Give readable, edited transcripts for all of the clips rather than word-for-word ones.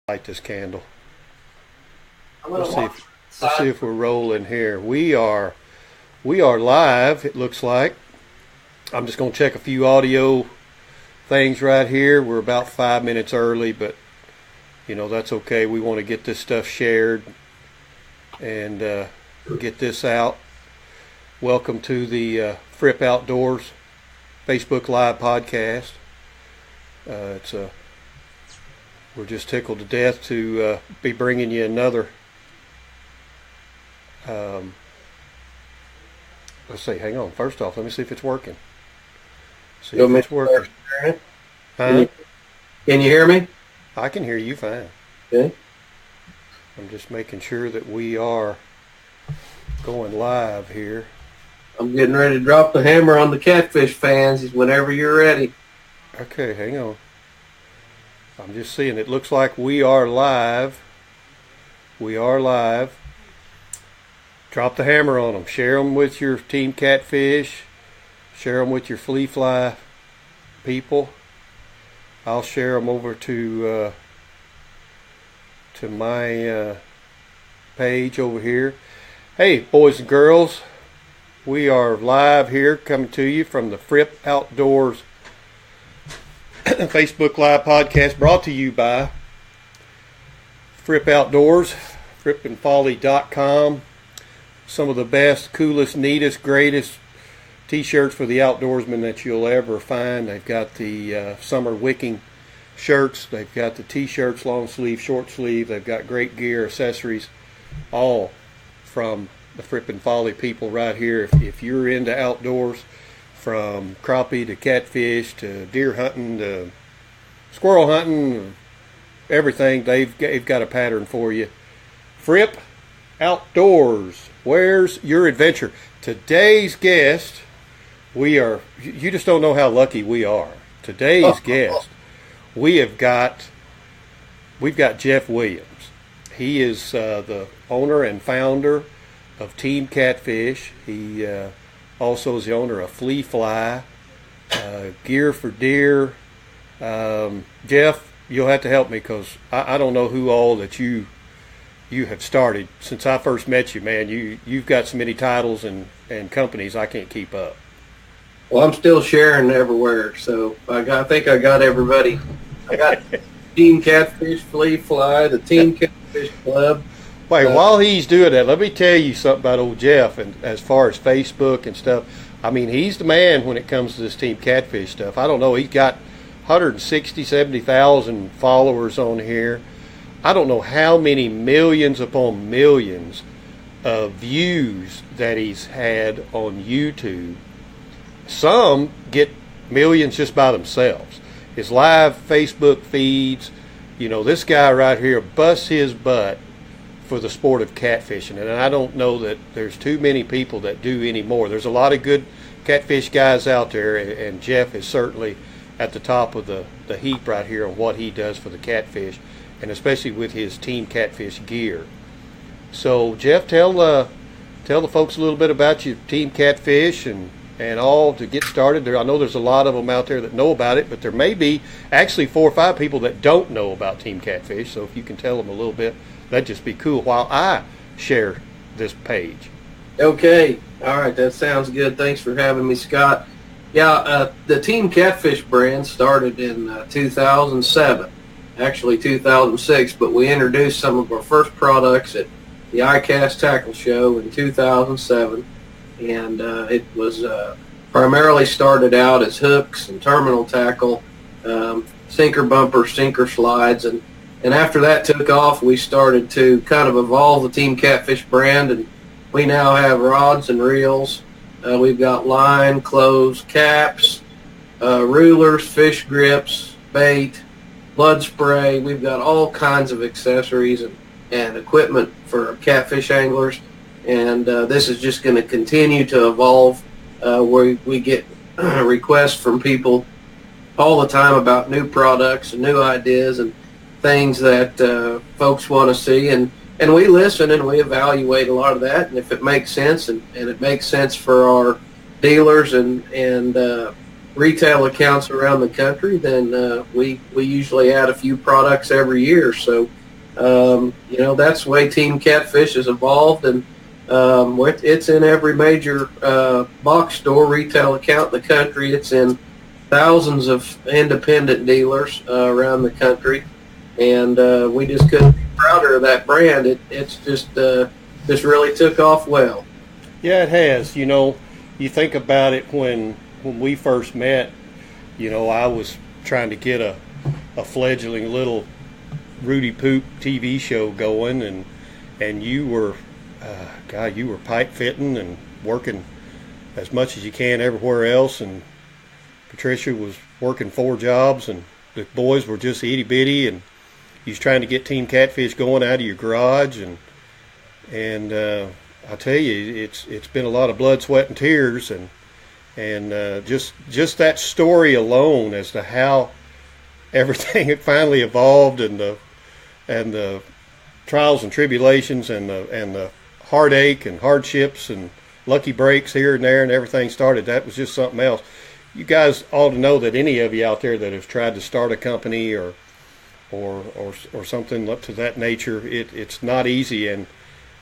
Light this candle. Let's see if we're rolling here. We are live. It looks like. I'm just going to check a few audio things right here. We're about 5 minutes early, but that's okay. We want to get this stuff shared and get this out. Welcome to the Fripp Outdoors Facebook Live podcast. We're just tickled to death to be bringing you another. Let's see. Hang on. First off, let me see if it's working. See if it's working. Can you hear me? I can hear you fine. Okay. I'm just making sure that we are going live here. I'm getting ready to drop the hammer on the Catfish fans whenever you're ready. Okay, hang on. I'm just seeing. It looks like we are live. We are live. Drop the hammer on them. Share them with your Team Catfish. Share them with your Fle-Fly people. I'll share them over to my page over here. Hey, boys and girls. We are live here, coming to you from the Fripp Outdoors Facebook Live podcast, brought to you by Fripp Outdoors, frippandfolly.com. Some of the best, coolest, neatest, greatest t-shirts for the outdoorsman that you'll ever find. They've got the summer wicking shirts. They've got the t-shirts, long sleeve, short sleeve. They've got great gear, accessories, all from the Fripp and Folly people right here. If you're into outdoors, from crappie to catfish to deer hunting to squirrel hunting, everything, they've got a pattern for you. Fripp Outdoors, where's your adventure? Today's guest, you just don't know how lucky we are. Today's guest, we've got Jeff Williams. He is the owner and founder of Team Catfish. He also is the owner of Fle-Fly, Gear for Deer. Jeff, you'll have to help me because I don't know who all that you have started. Since I first met you, man, you've got so many titles and companies I can't keep up. Well, I'm still sharing everywhere, so I think I got everybody. I got Team Catfish, Fle-Fly, the Team Catfish Club. Wait, while he's doing that, let me tell you something about old Jeff. And as far as Facebook and stuff, I mean, he's the man when it comes to this Team Catfish stuff. I don't know, he's got 160, 70,000 followers on here. I don't know how many millions upon millions of views that he's had on YouTube. Some get millions just by themselves. His live Facebook feeds, this guy right here busts his butt for the sport of catfishing, and I don't know that there's too many people that do anymore. There's a lot of good catfish guys out there, and Jeff is certainly at the top of the heap right here on what he does for the catfish, and especially with his Team Catfish gear. So Jeff, tell the folks a little bit about your Team Catfish and all to get started. I know there's a lot of them out there that know about it, but there may be actually 4 or 5 people that don't know about Team Catfish. So if you can tell them a little bit, that'd just be cool while I share this page. Okay. All right. That sounds good. Thanks for having me, Scott. Yeah, the Team Catfish brand started in 2007, actually 2006, but we introduced some of our first products at the ICAST Tackle Show in 2007, and it was primarily started out as hooks and terminal tackle, sinker bumpers, sinker slides, and after that took off, we started to kind of evolve the Team Catfish brand, and we now have rods and reels. We've got line, clothes, caps, rulers, fish grips, bait, blood spray. We've got all kinds of accessories and equipment for catfish anglers, and this is just going to continue to evolve. We get requests from people all the time about new products and new ideas and things that folks want to see, and we listen and we evaluate a lot of that, and if it makes sense and it makes sense for our dealers and retail accounts around the country, then we usually add a few products every year. So That's the way Team Catfish has evolved, and it's in every major box store retail account in the country. It's in thousands of independent dealers around the country, and we just couldn't be prouder of that brand. It's just really took off well. Yeah, it has. You think about it when we first met. I was trying to get a fledgling little Rudy Poop TV show going, and you were, you were pipe fitting and working as much as you can everywhere else, and Patricia was working 4 jobs, and the boys were just itty bitty, and you was trying to get Team Catfish going out of your garage, and I tell you, it's been a lot of blood, sweat, and tears, and just that story alone as to how everything had finally evolved, and the trials and tribulations, and the heartache and hardships and lucky breaks here and there, and everything started. That was just something else. You guys ought to know that any of you out there that have tried to start a company or something up to that nature, it's not easy. And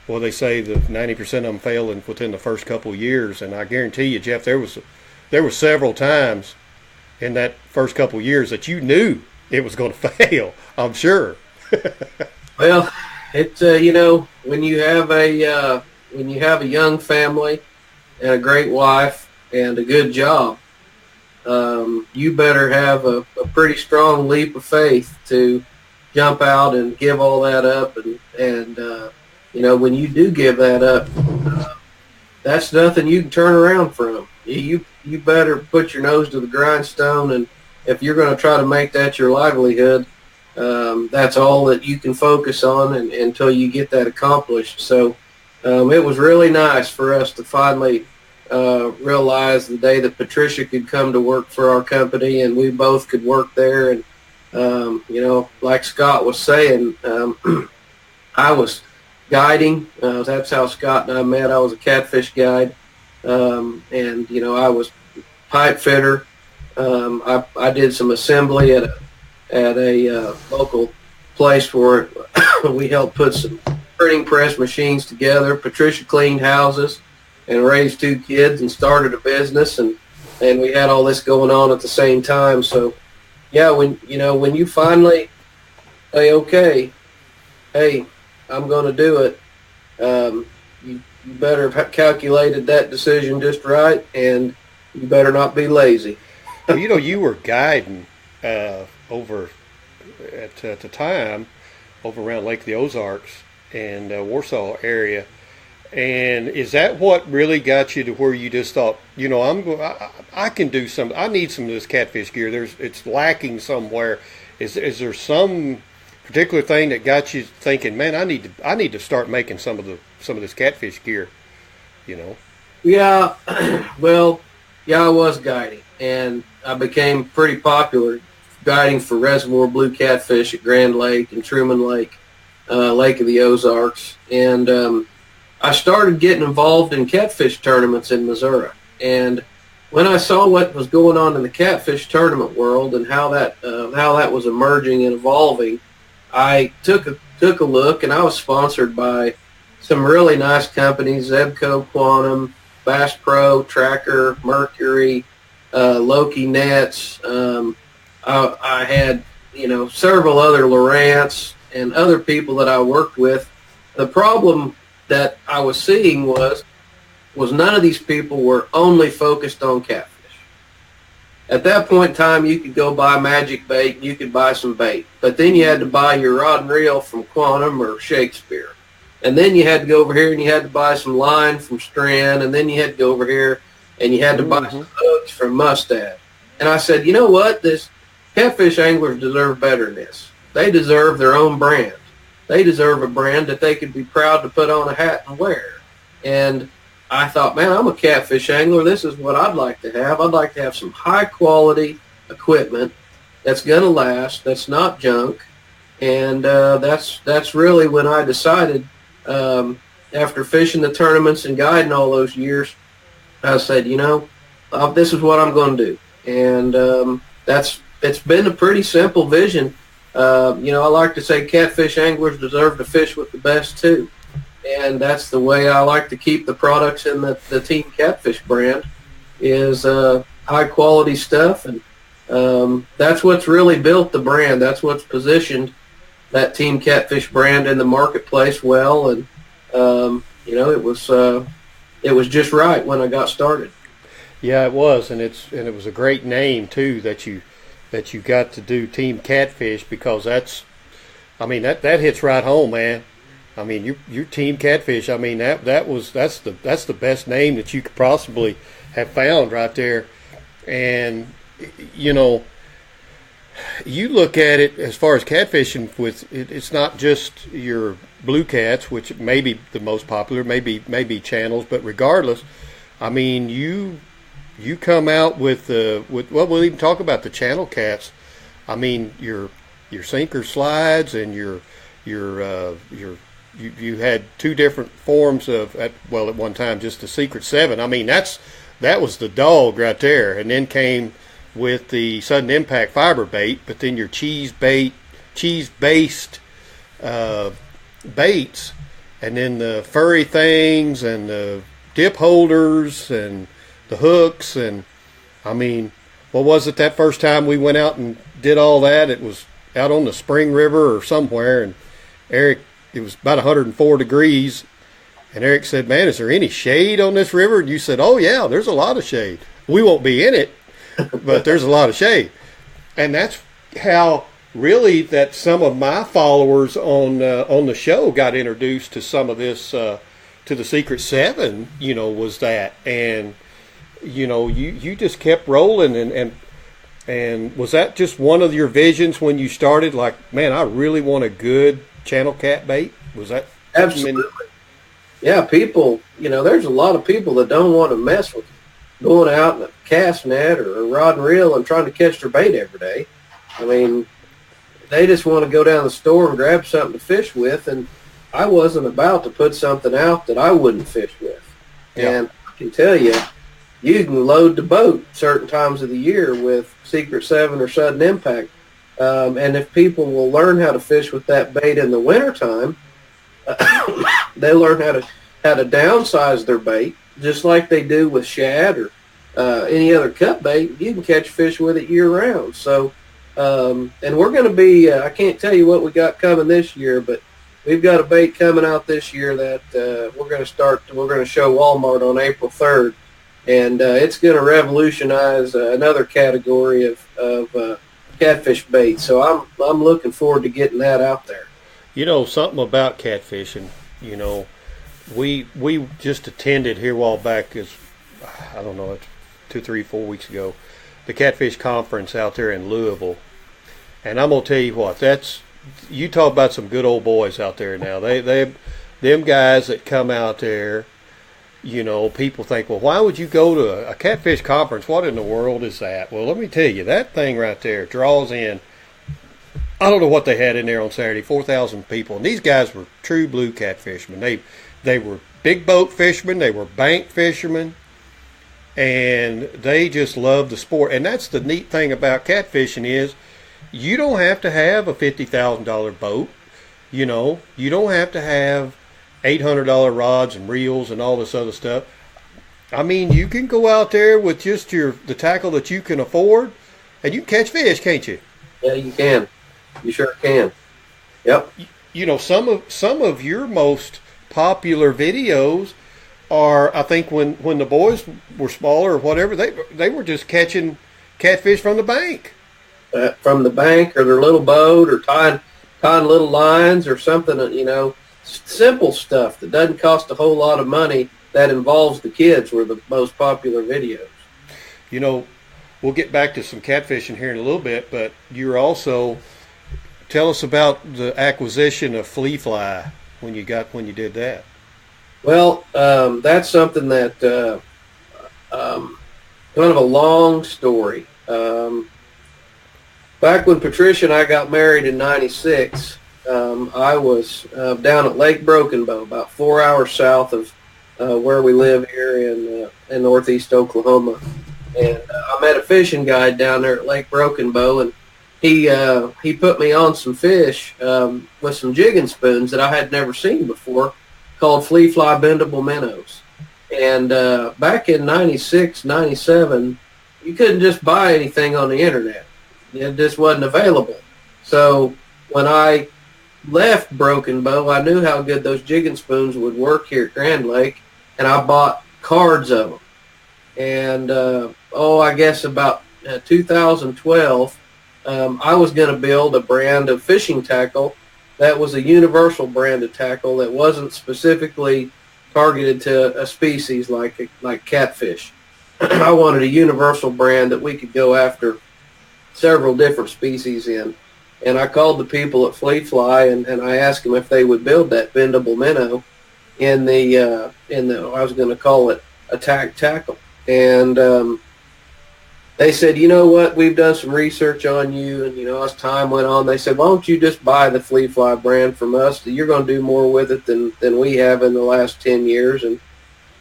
well, they say that 90% of them fail within the first couple of years. And I guarantee you, Jeff, there were several times in that first couple of years that you knew it was going to fail. I'm sure. Well, it's when you have a young family and a great wife and a good job, you better have a pretty strong leap of faith to jump out and give all that up. And when you do give that up, that's nothing you can turn around from. You better put your nose to the grindstone, and if you're going to try to make that your livelihood, that's all that you can focus on until you get that accomplished. So it was really nice for us to finally realize the day that Patricia could come to work for our company, and we both could work there. And like Scott was saying, I was guiding. That's how Scott and I met. I was a catfish guide, and I was pipe fitter. I did some assembly at a local place where we helped put some printing press machines together. Patricia cleaned houses and raised 2 kids and started a business, and we had all this going on at the same time. So yeah, when you finally say, okay, hey, I'm going to do it, you better have calculated that decision just right, and you better not be lazy. Well, you were guiding over at the time over around Lake of the Ozarks and Warsaw area. And is that what really got you to where you just thought, I can do some, I need some of this catfish gear. It's lacking somewhere. Is there some particular thing that got you thinking, man, I need to start making some of this catfish gear, Yeah, well, yeah, I was guiding, and I became pretty popular guiding for reservoir blue catfish at Grand Lake and Truman Lake, Lake of the Ozarks, and I started getting involved in catfish tournaments in Missouri. And when I saw what was going on in the catfish tournament world and how that was emerging and evolving, I took a look, and I was sponsored by some really nice companies: Zebco, Quantum, Bass Pro, Tracker, Mercury, Loki Nets. I had several other Lowrance and other people that I worked with. The problem that I was seeing was none of these people were only focused on catfish. At that point in time, you could go buy magic bait, and you could buy some bait, but then you had to buy your rod and reel from Quantum or Shakespeare, and then you had to go over here and you had to buy some line from Strand, and then you had to go over here and you had to buy some hooks from Mustad. And I said, you know what? This catfish anglers deserve better than this. They deserve their own brand. They deserve a brand that they could be proud to put on a hat and wear. And I thought, man, I'm a catfish angler. This is what I'd like to have. I'd like to have some high-quality equipment that's going to last, that's not junk. And that's really when I decided, after fishing the tournaments and guiding all those years, I said, this is what I'm going to do. And it's been a pretty simple vision. I like to say catfish anglers deserve to fish with the best too. And that's the way I like to keep the products in the Team Catfish brand is high quality stuff. And that's what's really built the brand. That's what's positioned that Team Catfish brand in the marketplace well. And, it was just right when I got started. Yeah, it was. And it was a great name too that you got to do Team Catfish, because that hits right home, man. I mean, your Team Catfish. I mean, that's the best name that you could possibly have found right there. And you look at it as far as catfishing with it's not just your blue cats, which may be the most popular, maybe channels, but regardless, I mean, you come out with we'll even talk about the channel cats. I mean, your sinker slides and you had two different forms at one time just the Secret 7. I mean, that was the dog right there, and then came with the sudden impact fiber bait, but then your cheese based baits, and then the furry things and the dip holders and the hooks. And I mean, what was it that first time we went out and did all that? It was out on the Spring River or somewhere, and Eric, it was about 104 degrees, and Eric said, "Man, is there any shade on this river?" And you said, "Oh yeah, there's a lot of shade. We won't be in it, but there's a lot of shade." And that's how really that some of my followers on the show got introduced to some of this, to the Secret 7, was that. And you just kept rolling, and was that just one of your visions when you started? Like, man, I really want a good channel cat bait. Was that absolutely? Yeah, people. There's a lot of people that don't want to mess with going out in a cast net or a rod and reel and trying to catch their bait every day. I mean, they just want to go down the store and grab something to fish with, and I wasn't about to put something out that I wouldn't fish with. Yeah. And I can tell you, you can load the boat certain times of the year with Secret 7 or sudden impact. And if people will learn how to fish with that bait in the wintertime, they learn how to downsize their bait, just like they do with shad or any other cut bait. You can catch fish with it year round. So, and we're going to be, I can't tell you what we got coming this year, but we've got a bait coming out this year that we're going to show Walmart on April 3rd. And it's going to revolutionize another category of catfish bait. So I'm looking forward to getting that out there. Something about catfishing, we just attended here a while back, it's 2, 3, 4 weeks ago, the Catfish Conference out there in Louisville. And I'm going to tell you what, you talk about some good old boys out there now. Them guys that come out there, people think, well, why would you go to a catfish conference? What in the world is that? Well, let me tell you, that thing right there draws in, I don't know what they had in there on Saturday, 4,000 people. And these guys were true blue catfishermen. They were big boat fishermen. They were bank fishermen. And they just loved the sport. And that's the neat thing about catfishing is you don't have to have a $50,000 boat. You don't have to have $800 rods and reels and all this other stuff. I mean, you can go out there with just the tackle that you can afford, and you can catch fish, can't you? Yeah, you can. You sure can. Yep. Some of your most popular videos are, I think, when the boys were smaller or whatever, they were just catching catfish from the bank. From the bank, or their little boat, or tying little lines or something, simple stuff that doesn't cost a whole lot of money that involves the kids were the most popular videos. We'll get back to some catfishing here in a little bit, but you're also, tell us about the acquisition of Fle-Fly when you did that. Well, that's something that kind of a long story. Back when Patricia and I got married in '96, I was down at Lake Broken Bow, about 4 hours south of where we live here in northeast Oklahoma. And I met a fishing guide down there at Lake Broken Bow, and he put me on some fish with some jigging spoons that I had never seen before, called Fle-Fly bendable minnows. And back in 96, 97, you couldn't just buy anything on the internet. It just wasn't available. So when I left Broken Bow, I knew how good those jigging spoons would work here at Grand Lake, and I bought cards of them. And, I guess about 2012, I was going to build a brand of fishing tackle that was a universal brand of tackle that wasn't specifically targeted to a species like catfish. I wanted a universal brand that we could go after several different species in. And I called the people at Fle-Fly and I asked them if they would build that bendable minnow in the I was going to call it attack tackle. And they said, you know what, we've done some research on you, and, as time went on, they said, why don't you just buy the Fle-Fly brand from us? You're going to do more with it than we have in the last 10 years. And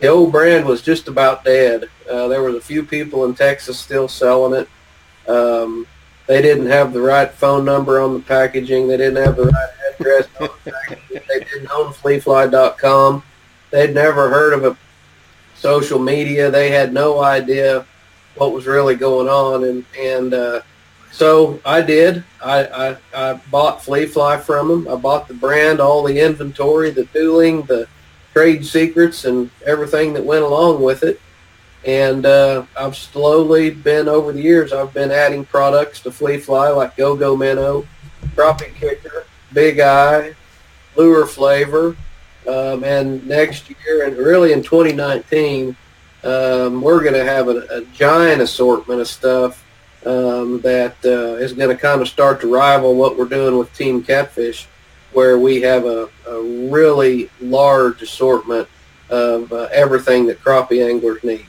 the old brand was just about dead. There was a few people in Texas still selling it. They didn't have the right phone number on the packaging. They didn't have the right address on the packaging. They didn't own Fle-Fly.com. They'd never heard of a social media. They had no idea what was really going on, and so I did. I bought Fle-Fly from them. I bought the brand, all the inventory, the tooling, the trade secrets, and everything that went along with it. And I've slowly been, over the years, I've been adding products to Fle-Fly like Go-Go Minnow, Crappie Kicker, Big Eye, Lure Flavor, and next year, and really in 2019, we're going to have a giant assortment of stuff that is going to kind of start to rival what we're doing with Team Catfish, where we have a really large assortment of everything that crappie anglers need.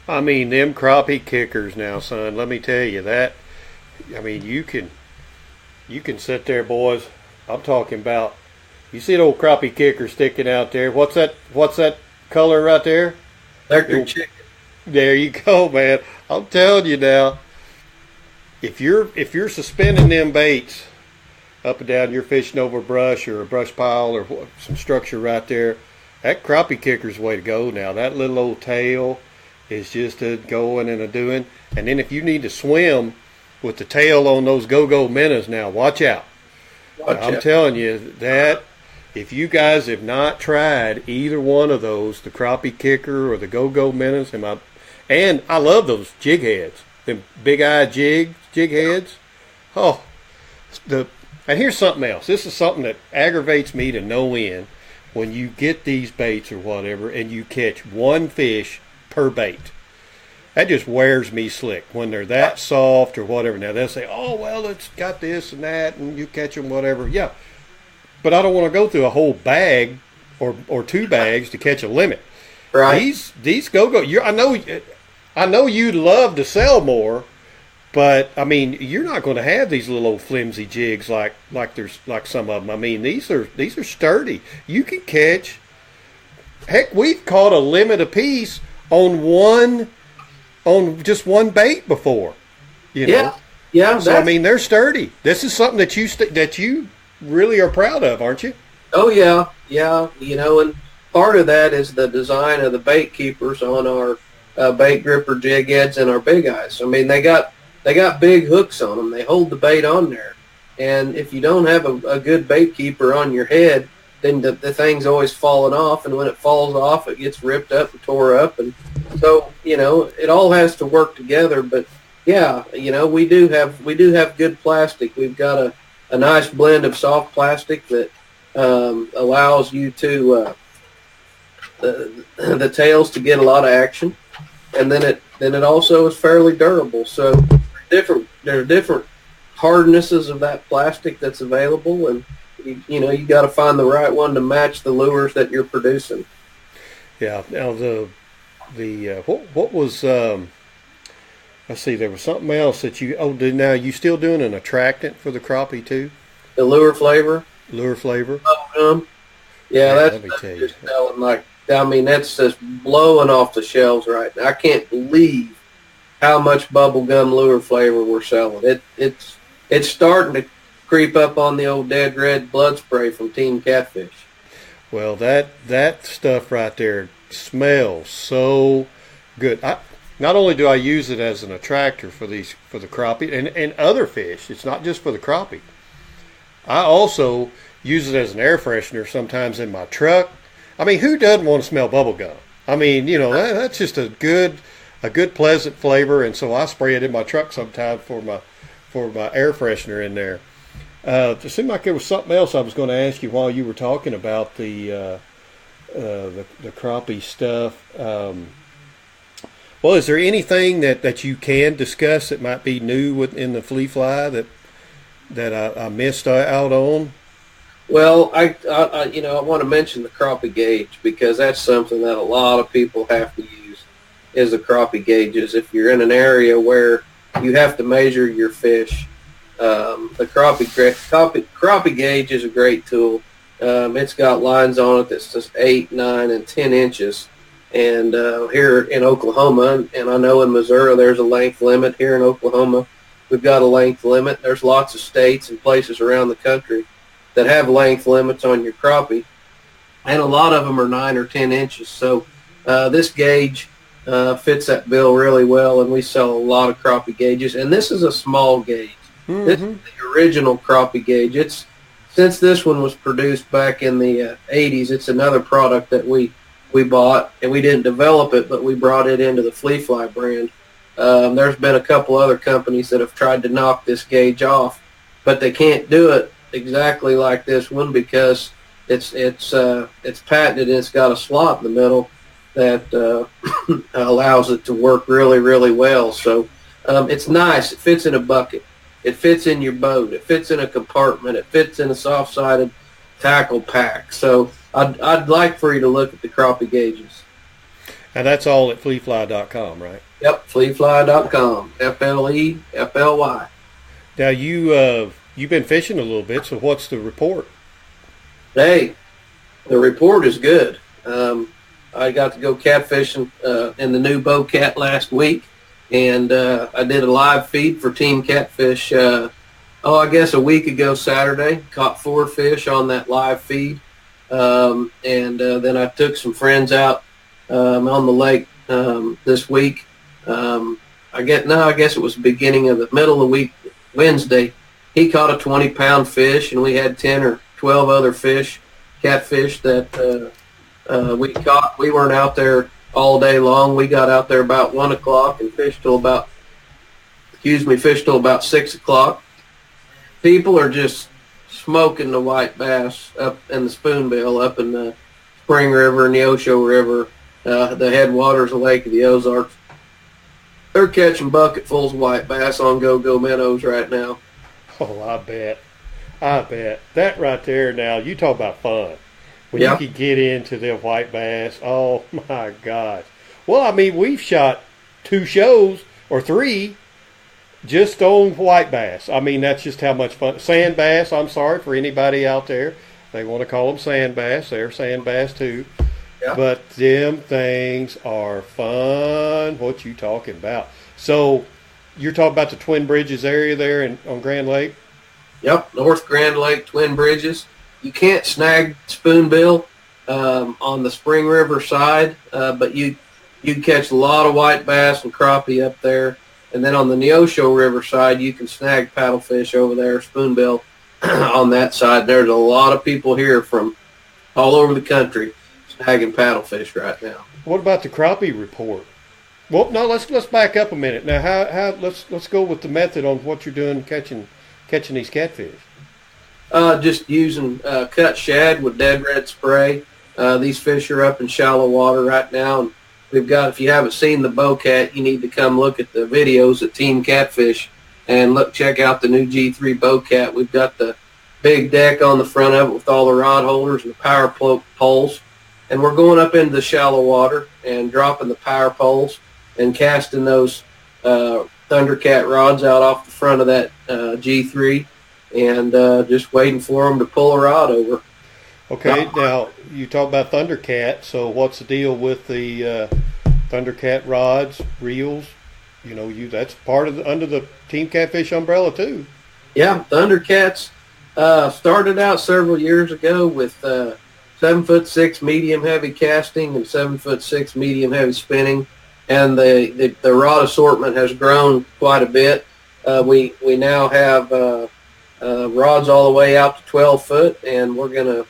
I mean, them crappie kickers now, son, let me tell you that. I mean, you can sit there, boys. I'm talking about, you see the old crappie kicker sticking out there. What's that color right there? Electric chicken. There you go, man. I'm telling you now, if you're suspending them baits up and down, you're fishing over brush or a brush pile or some structure right there, that crappie kicker's the way to go now. That little old tail is just a going and a doing. And then if you need to swim with the tail on those go-go minnows now, watch out. I'm telling you that. If you guys have not tried either one of those, the crappie kicker or the go-go minnows, and I love those jig heads, them big-eye jig heads. Oh, and here's something else. This is something that aggravates me to no end. When you get these baits or whatever, and you catch one fish per bait, that just wears me slick. When they're that soft or whatever. Now they'll say, "Oh well, it's got this and that," and you catch them whatever. Yeah. But I don't want to go through a whole bag or two bags to catch a limit. Right. These go-go. I know you'd love to sell more, but I mean you're not going to have these little old flimsy jigs like some of them. I mean these are sturdy. You can catch. Heck, we've caught a limit apiece on just one bait before. Yeah. So I mean they're sturdy. This is something that you really are proud of, aren't you? Oh yeah. And part of that is the design of the bait keepers on our bait gripper jig heads and our big eyes. I mean, they got big hooks on them. They hold the bait on there, and if you don't have a good bait keeper on your head, then the thing's always falling off, and when it falls off, it gets ripped up and tore up, and so it all has to work together. But yeah, we do have good plastic. We've got a nice blend of soft plastic that allows you to the tails to get a lot of action, and then it also is fairly durable. So there are different hardnesses of that plastic that's available, and you got to find the right one to match the lures that you're producing. Yeah. Now what was let's see, there was something else that now you still doing an attractant for the crappie too? The lure flavor. Bubblegum. Yeah, that's just selling that's just blowing off the shelves right now. I can't believe how much bubblegum lure flavor we're selling. it's starting to creep up on the old dead red blood spray from Team Catfish. Well, that stuff right there smells so good. Not only do I use it as an attractor for the crappie and other fish, it's not just for the crappie. I also use it as an air freshener sometimes in my truck. I mean, who doesn't want to smell bubble gum? I mean, that's just a good pleasant flavor, and so I spray it in my truck sometimes for my air freshener in there. It seemed like there was something else I was going to ask you while you were talking about the crappie stuff. Well, is there anything that you can discuss that might be new within the Fle-Fly that I missed out on? Well, I want to mention the crappie gauge, because that's something that a lot of people have to use, is the crappie gauges. If you're in an area where you have to measure your fish, the crappie gauge is a great tool. It's got lines on it that's just 8, 9, and 10 inches. And here in Oklahoma, and I know in Missouri there's a length limit. Here in Oklahoma, we've got a length limit. There's lots of states and places around the country that have length limits on your crappie, and a lot of them are 9 or 10 inches. So this gauge fits that bill really well, and we sell a lot of crappie gauges. And this is a small gauge. Mm-hmm. This is the original crappie gauge. Since this one was produced back in the 80s, it's another product that we bought, and we didn't develop it, but we brought it into the Fle-Fly brand. There's been a couple other companies that have tried to knock this gauge off, but they can't do it exactly like this one, because it's patented, and it's got a slot in the middle that allows it to work really, really well. So it's nice. It fits in a bucket. It fits in your boat. It fits in a compartment. It fits in a soft-sided tackle pack. So I'd like for you to look at the crappie gauges. And that's all at Fle-Fly.com, right? Yep, Fle-Fly.com. Fle-Fly. Now you've been fishing a little bit, so what's the report? Hey, the report is good. I got to go catfishing in the new Bowcat last week, and I did a live feed for Team Catfish. I guess a week ago Saturday. Caught 4 fish on that live feed. And then I took some friends out on the lake this week. I guess it was beginning of the middle of the week, Wednesday. He caught a 20-pound fish, and we had 10 or 12 other fish, catfish that we caught. We weren't out there all day long. We got out there about 1 o'clock and fished till about 6 o'clock. People are just smoking the white bass up in the spoonbill, up in the Spring River and the Neosho River, the headwaters of Lake of the Ozarks. They're catching bucketfuls of white bass on go-go minnows right now. Oh, I bet. That right there now, you talk about fun. When Yep. you could get into the white bass, oh my gosh. Well, I mean, we've shot 2 shows or 3 just on white bass. I mean, that's just how much fun. Sand bass, I'm sorry for anybody out there. They want to call them sand bass. They're sand bass too. Yep. But them things are fun. What you talking about? So you're talking about the Twin Bridges area there on Grand Lake? Yep, North Grand Lake, Twin Bridges. You can't snag spoonbill on the Spring River side, but you catch a lot of white bass and crappie up there. And then on the Neosho River side, you can snag paddlefish over there, spoonbill on that side. There's a lot of people here from all over the country snagging paddlefish right now. What about the crappie report? Well, no, let's back up a minute. Now, let's go with the method on what you're doing catching these catfish. Just using cut shad with dead red spray. These fish are up in shallow water right now, and we've got, if you haven't seen the Bowcat, you need to come look at the videos at Team Catfish and check out the new G3 Bowcat. We've got the big deck on the front of it with all the rod holders and the power poles. And we're going up into the shallow water and dropping the power poles and casting those Thundercat rods out off the front of that G3 and just waiting for them to pull a rod over. Okay, now you talk about Thundercat, so what's the deal with the Thundercat rods, reels? That's part of under the Team Catfish umbrella too. Yeah, Thundercats started out several years ago with 7'6" medium heavy casting and 7'6" medium heavy spinning, and the rod assortment has grown quite a bit. We now have rods all the way out to 12 foot, and we're gonna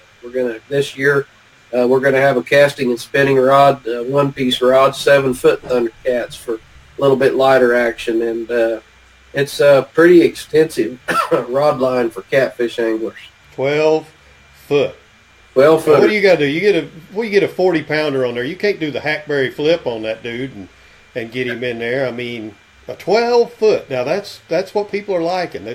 this year we're gonna have a casting and spinning rod, one piece rod, 7 foot Thundercats for a little bit lighter action, and it's a pretty extensive rod line for catfish anglers. 12 foot. 12 foot. What do you got to do? You get a 40-pounder on there. You can't do the hackberry flip on that dude and get him in there. I mean, a 12 foot. Now that's what people are liking.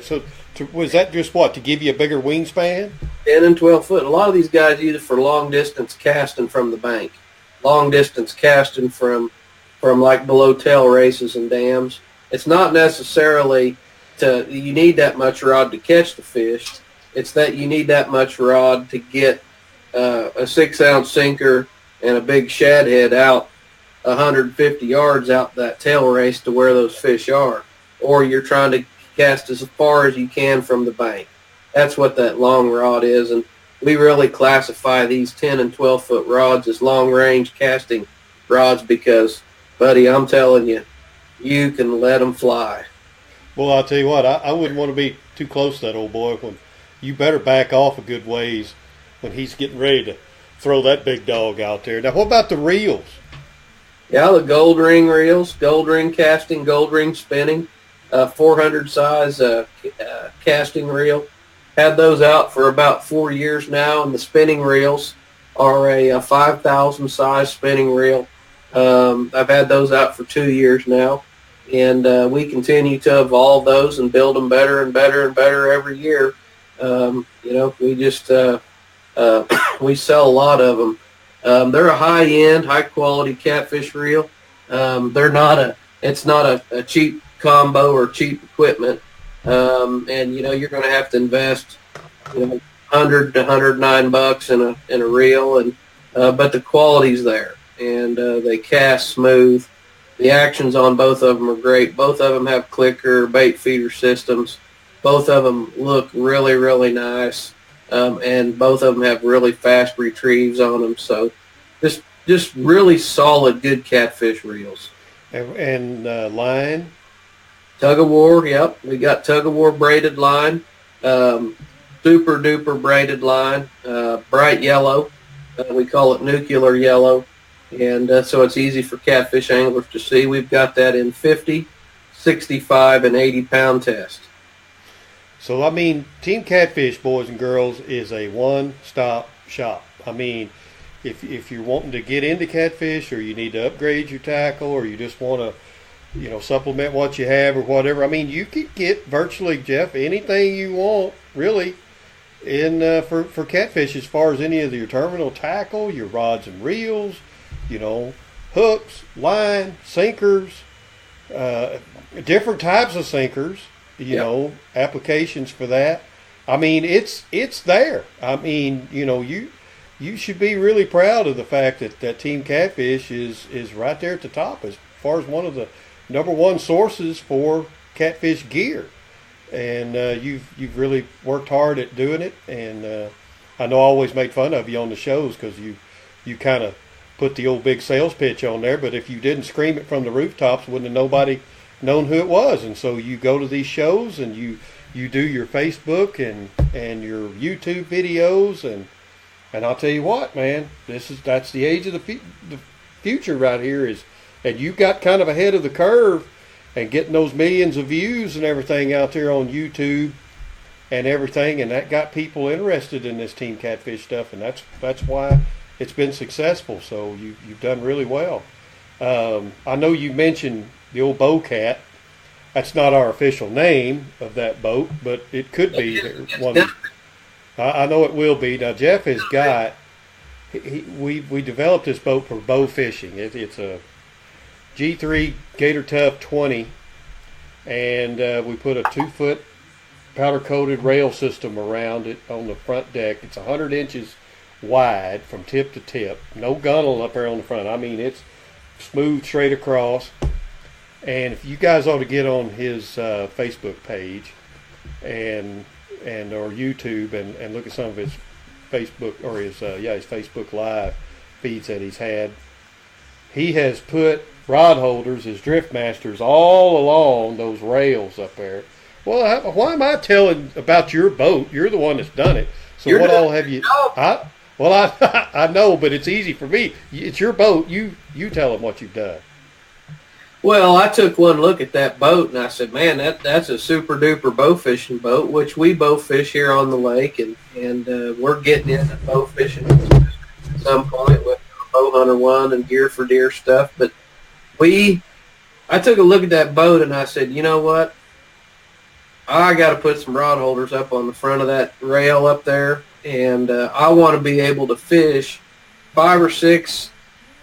Was that just what, to give you a bigger wingspan? 10 and 12 foot. A lot of these guys use it for long distance casting from the bank, long distance casting from like below tail races and dams. It's not necessarily you need that much rod to catch the fish. It's that you need that much rod to get a 6-ounce sinker and a big shad head out 150 yards out that tail race to where those fish are, or you're trying to cast as far as you can from the bank. That's what that long rod is, and we really classify these 10 and 12 foot rods as long range casting rods because, buddy, I'm telling you, you can let them fly. Well, I'll tell you what, I wouldn't want to be too close to that old boy. You better back off a good ways when he's getting ready to throw that big dog out there. Now, what about the reels? Yeah, the gold ring reels, gold ring casting, gold ring spinning, 400 size casting reel. Had those out for about 4 years now, and the spinning reels are a 5,000 size spinning reel. I've had those out for 2 years now, and we continue to evolve those and build them better and better and better every year. We just we sell a lot of them. They're a high-end, high-quality catfish reel. It's not a cheap combo or cheap equipment, and you're going to have to invest $100 to $109 in a reel, and but the quality's there, and they cast smooth. The actions on both of them are great. Both of them have clicker, bait feeder systems. Both of them look really, really nice, and both of them have really fast retrieves on them. So just really solid, good catfish reels. And line? Tug of war, yep. We got tug of war braided line, super duper braided line, bright yellow. We call it nuclear yellow. And so it's easy for catfish anglers to see. We've got that in 50, 65, and 80-pound test. So, I mean, Team Catfish, boys and girls, is a one-stop shop. I mean, if you're wanting to get into catfish, or you need to upgrade your tackle, or you just want to, supplement what you have or whatever, I mean, you could get virtually, Jeff, anything you want, really, in for catfish, as far as any of your terminal tackle, your rods and reels, hooks, line, sinkers, different types of sinkers, applications for that. I mean, it's there. I mean, you should be really proud of the fact that Team Catfish is right there at the top as far as one of the number one sources for catfish gear. And you've really worked hard at doing it. And I know I always make fun of you on the shows because you kind of put the old big sales pitch on there, but if you didn't scream it from the rooftops, wouldn't have nobody known who it was. And so you go to these shows and you do your Facebook and your YouTube videos, and I'll tell you what, man, that's the age of the future right here and you got kind of ahead of the curve and getting those millions of views and everything out there on YouTube and everything, and that got people interested in this Team Catfish stuff, and that's why it's been successful. So you've done really well. I know you mentioned the old Bowcat. That's not our official name of that boat, but it could be one. I know it will be. Now Jeff has got. We developed this boat for bow fishing. It's a G3 Gator Tough 20, and we put a 2-foot powder coated rail system around it on the front deck. It's 100 inches wide from tip to tip. No gunnel up there on the front. I mean, it's smooth straight across. And if you guys ought to get on his Facebook page and or YouTube and look at some of his Facebook or his Facebook Live feeds that he's had. He has put rod holders as drift masters all along those rails up there. Well, why am I telling about your boat? You're the one that's done it. So what all have you? I know, but it's easy for me. It's your boat. You tell them what you've done. Well, I took one look at that boat and I said, man, that's a super duper bow fishing boat, which we bow fish here on the lake, and we're getting into bow fishing at some point with Bow Hunter 1 and Gear for Deer stuff. But I took a look at that boat and I said, you know what? I got to put some rod holders up on the front of that rail up there, and I want to be able to fish 5 or 6,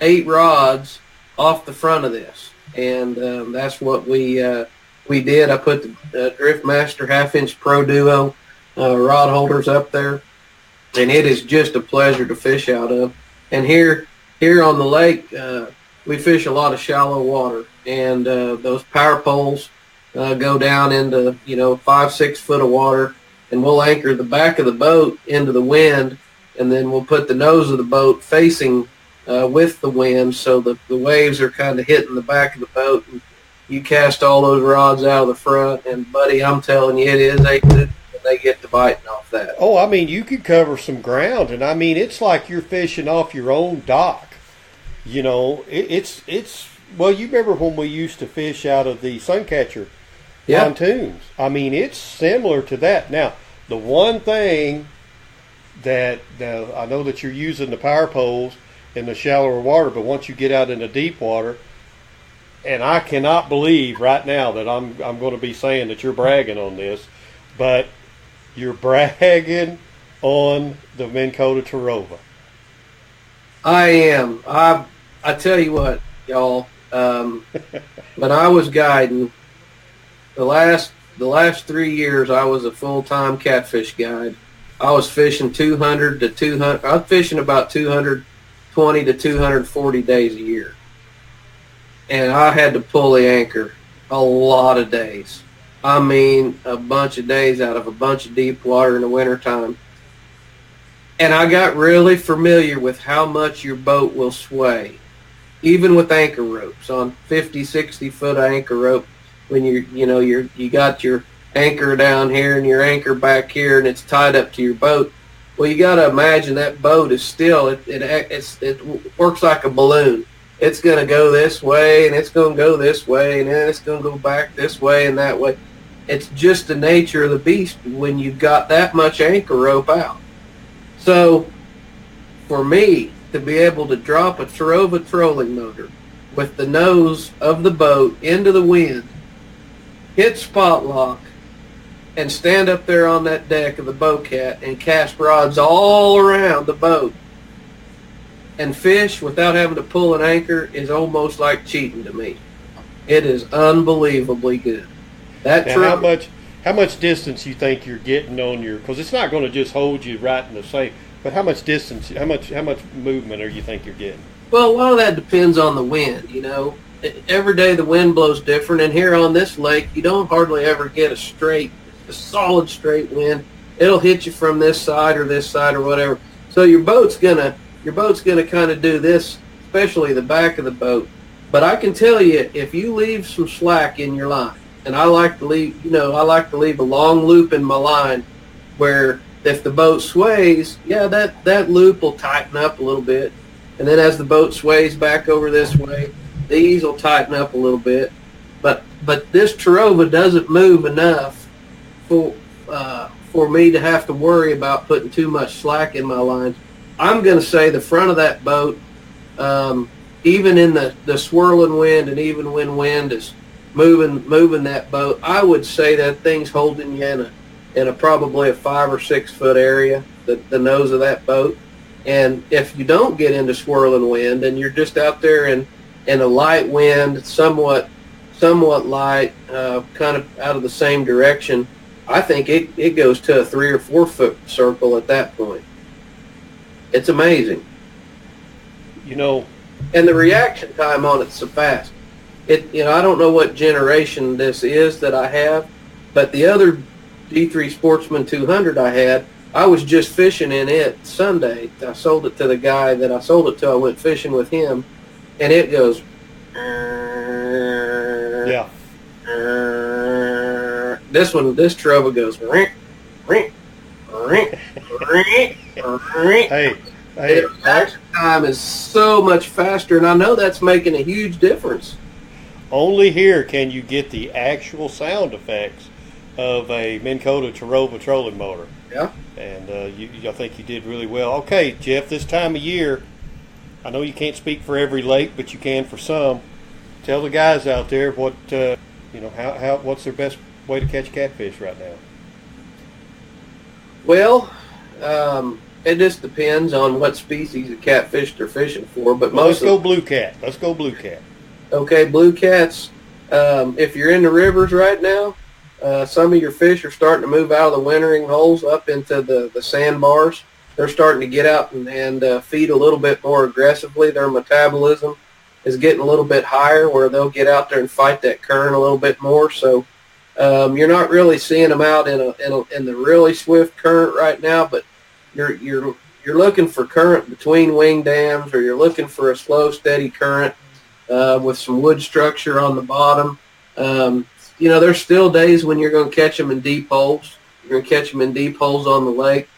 8 rods off the front of this. And that's what we did. I put the Driftmaster 1/2-inch Pro Duo rod holders up there, and it is just a pleasure to fish out of. And here on the lake, we fish a lot of shallow water, and those power poles go down into 5-6 foot of water, and we'll anchor the back of the boat into the wind, and then we'll put the nose of the boat facing with the wind, so the waves are kind of hitting the back of the boat, and you cast all those rods out of the front, and buddy, I'm telling you, it is a good, they get to biting off that. Oh, I mean, you could cover some ground, and I mean, it's like you're fishing off your own dock. It's well, you remember when we used to fish out of the Suncatcher pontoons? I mean, it's similar to that. Now, the one thing that I know that you're using the power poles in the shallower water, but once you get out into deep water, and I cannot believe right now that I'm going to be saying that you're bragging on this, but you're bragging on the Minn Kota Terrova. I am. I tell you what, y'all. When I was guiding, the last 3 years, I was a full-time catfish guide. I was fishing 200 to 200. I was fishing about 220 to 240 days a year, and I had to pull the anchor a lot of days. I mean, a bunch of days out of a bunch of deep water in the wintertime. And I got really familiar with how much your boat will sway, even with anchor ropes on 50, 60 foot anchor rope. When you got your anchor down here and your anchor back here, and it's tied up to your boat. Well, you got to imagine that boat is still it works like a balloon. It's going to go this way, and it's going to go this way, and then it's going to go back this way and that way. It's just the nature of the beast when you've got that much anchor rope out. So, for me to be able to drop a Terrova trolling motor with the nose of the boat into the wind, hit spot lock, and stand up there on that deck of the Bowcat and cast rods all around the boat and fish without having to pull an anchor is almost like cheating to me. It is unbelievably good. Now, how much distance you think you're getting on your? Because it's not going to just hold you right in the same. But how much distance? How much movement do you think you're getting? Well, a lot of that depends on the wind. Every day the wind blows different, and here on this lake, you don't hardly ever get a solid straight wind. It'll hit you from this side or whatever. So your boat's gonna kind of do this, especially the back of the boat. But I can tell you, if you leave some slack in your line, and I like to leave a long loop in my line, where if the boat sways, that loop will tighten up a little bit, and then as the boat sways back over this way, these will tighten up a little bit. But this Terrova doesn't move enough for me to have to worry about putting too much slack in my lines. I'm going to say the front of that boat, even in the swirling wind and even when wind is moving that boat, I would say that thing's holding you in a probably a 5 or 6 foot area, the nose of that boat. And if you don't get into swirling wind and you're just out there in a light wind, somewhat light, kind of out of the same direction, I think it goes to a 3 or 4 foot circle at that point. It's amazing. And the reaction time on it's so fast. I don't know what generation this is that I have, but the other G3 Sportsman 200 I had, I was just fishing in it Sunday. I sold it to the guy that I sold it to. I went fishing with him, and it goes. Yeah. This trouble goes. Hey, The reaction time is so much faster, and I know that's making a huge difference. only here can you get the actual sound effects of a Minn Kota Tarova trolling motor. Yeah. And I think you did really well. Okay, Jeff, this time of year, I know you can't speak for every lake, but you can for some. Tell the guys out there what's their best way to catch catfish right now. Well, it just depends on what species of catfish they're fishing for. But Let's go blue cat. Okay, blue cats. If you're in the rivers right now, some of your fish are starting to move out of the wintering holes up into the sandbars. They're starting to get out and feed a little bit more aggressively. Their metabolism is getting a little bit higher, where they'll get out there and fight that current a little bit more. So you're not really seeing them out in the really swift current right now, but you're looking for current between wing dams, or you're looking for a slow, steady current with some wood structure on the bottom. There's still days when you're going to catch them in deep holes. You're going to catch them in deep holes on the lake,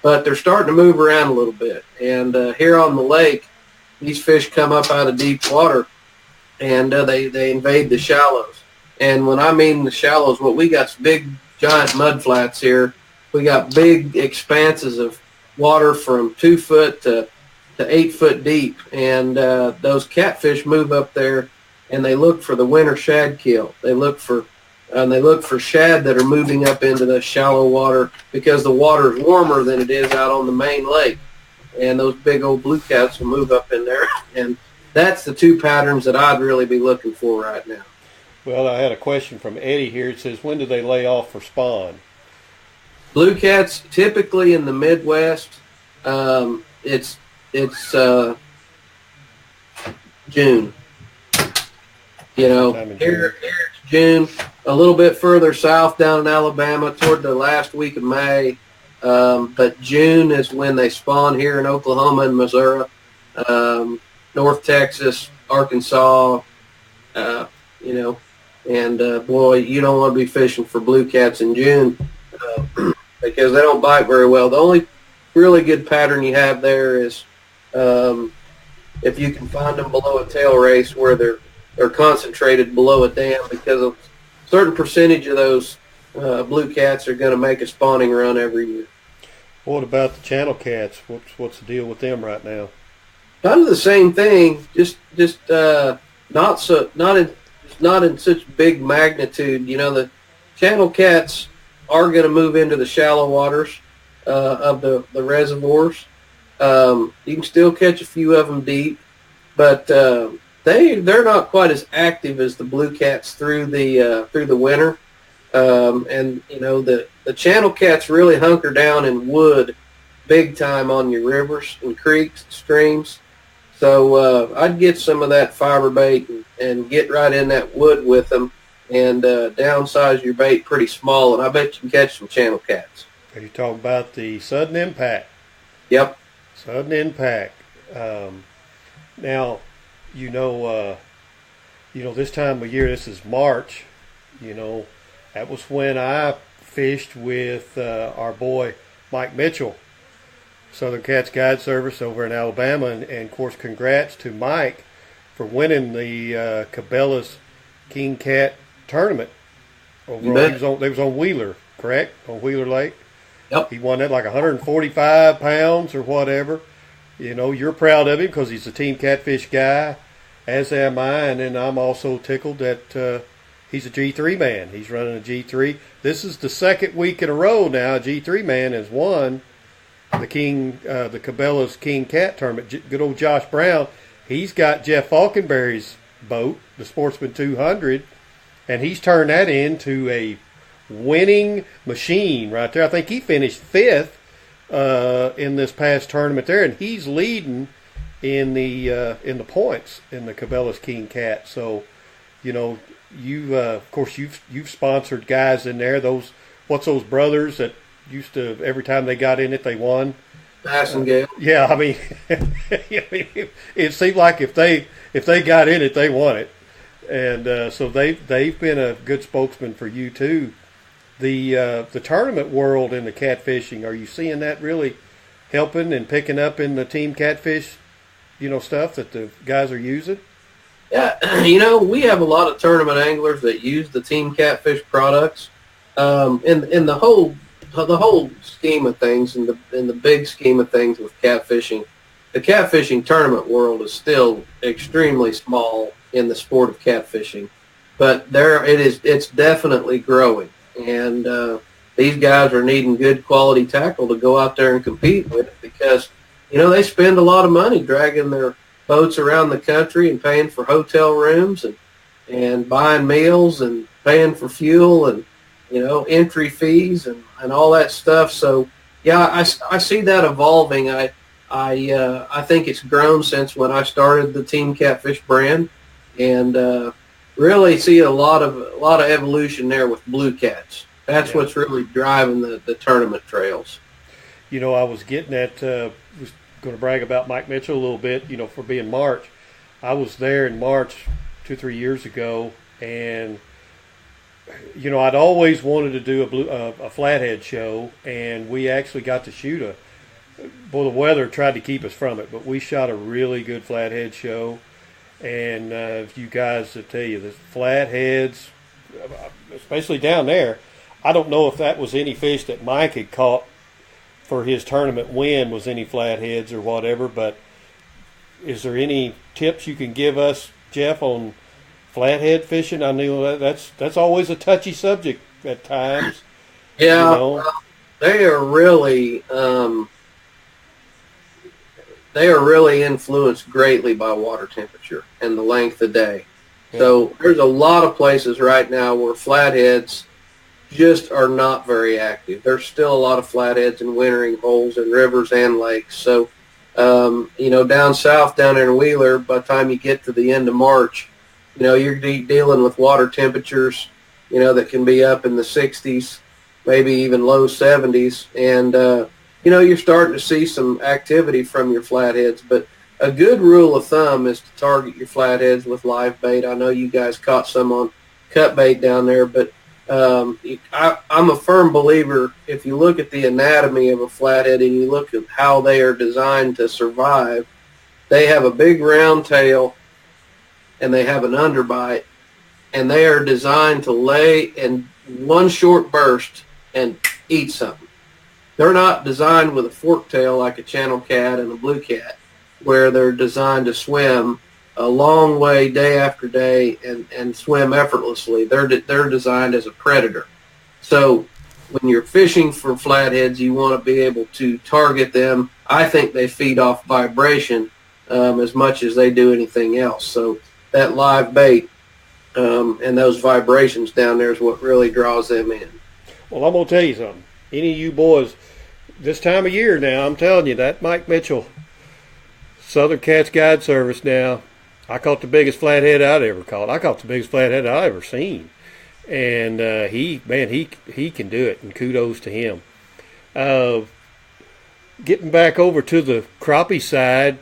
but they're starting to move around a little bit. And here on the lake, these fish come up out of deep water, and they invade the shallows. And when I mean the shallows, what we got is big, giant mud flats here. We got big expanses of water from 2 foot to 8 foot deep, and those catfish move up there, and they look for the winter shad kill. They look for shad that are moving up into the shallow water, because the water is warmer than it is out on the main lake, and those big old blue cats will move up in there. And that's the two patterns that I'd really be looking for right now. Well, I had a question from Eddie here. It says, when do they lay off for spawn? Blue cats typically in the Midwest, it's June. Here it's June. A little bit further south down in Alabama toward the last week of May. But June is when they spawn here in Oklahoma and Missouri, North Texas, Arkansas, and boy, you don't want to be fishing for blue cats in June because they don't bite very well. The only really good pattern you have there is if you can find them below a tail race where they're concentrated below a dam, because a certain percentage of those blue cats are going to make a spawning run every year. What about the channel cats? What's the deal with them right now? Kind of the same thing, just not in such big magnitude. The channel cats are going to move into the shallow waters of the reservoirs. You can still catch a few of them deep, but they're not quite as active as the blue cats through the winter. And the channel cats really hunker down in wood big time on your rivers and creeks and streams. So I'd get some of that fiber bait and get right in that wood with them, and downsize your bait pretty small, and I bet you can catch some channel cats. Are you talking about the sudden impact? Yep. Sudden impact. Now, this time of year, this is March, that was when I fished with our boy Mike Mitchell, Southern Cats Guide Service over in Alabama, and of course, congrats to Mike for winning the Cabela's King Cat tournament. They was on Wheeler, correct? On Wheeler Lake. Yep. He won that like 145 pounds or whatever. You're proud of him because he's a Team Catfish guy, as am I, and then I'm also tickled that he's a G3 man. He's running a G3. This is the second week in a row now a G3 man has won the Cabela's King Cat tournament. Good old Josh Brown, he's got Jeff Falkenberry's boat, the Sportsman 200, and he's turned that into a winning machine right there. I think he finished 5th in this past tournament there, and he's leading in the points in the Cabela's King Cat. So, you've of course you've sponsored guys in there. Those what's those brothers that used to, every time they got in it, they won? Passengale. Yeah, I mean, it seemed like if they got in it, they won it, and so they've been a good spokesman for you too. The tournament world in the catfishing, are you seeing that really helping and picking up in the team catfish, stuff that the guys are using? Yeah, we have a lot of tournament anglers that use the team catfish products. In the whole scheme of things, in the big scheme of things with catfishing, the catfishing tournament world is still extremely small in the sport of catfishing, but it's definitely growing, and these guys are needing good quality tackle to go out there and compete with, because they spend a lot of money dragging their boats around the country and paying for hotel rooms and buying meals and paying for fuel and entry fees and all that stuff. So yeah, I see that evolving. I think it's grown since when I started the Team Catfish brand, and really see a lot of evolution there with blue cats. That's what's really driving the tournament trails. I was getting at was going to brag about Mike Mitchell a little bit. For being March, I was there in March 2-3 years ago, and I'd always wanted to do a flathead show, and we actually got to shoot the weather tried to keep us from it, but we shot a really good flathead show. And if you guys, I tell you, the flatheads, especially down there, I don't know if that was any fish that Mike had caught for his tournament win, was any flatheads or whatever, but is there any tips you can give us, Jeff, on flathead fishing? I know that's always a touchy subject at times. Yeah, they are really influenced greatly by water temperature and the length of day. Yeah. So there's a lot of places right now where flatheads just are not very active. There's still a lot of flatheads in wintering holes in rivers and lakes. So, down south, down in Wheeler, by the time you get to the end of March, you're dealing with water temperatures, that can be up in the 60s, maybe even low 70s. And, you're starting to see some activity from your flatheads. But a good rule of thumb is to target your flatheads with live bait. I know you guys caught some on cut bait down there, but I'm a firm believer, if you look at the anatomy of a flathead and you look at how they are designed to survive, they have a big round tail and they have an underbite, and they are designed to lay in one short burst and eat something. They're not designed with a fork tail like a channel cat and a blue cat, where they're designed to swim a long way day after day and swim effortlessly. They're designed as a predator. So when you're fishing for flatheads, you want to be able to target them. I think they feed off vibration as much as they do anything else. So that live bait and those vibrations down there is what really draws them in. Well, I'm going to tell you something. Any of you boys, this time of year now, I'm telling you, that Mike Mitchell Southern Cats Guide Service now, I caught the biggest flathead I'd ever caught. I caught the biggest flathead I'd ever seen. And he can do it, and kudos to him. Getting back over to the crappie side,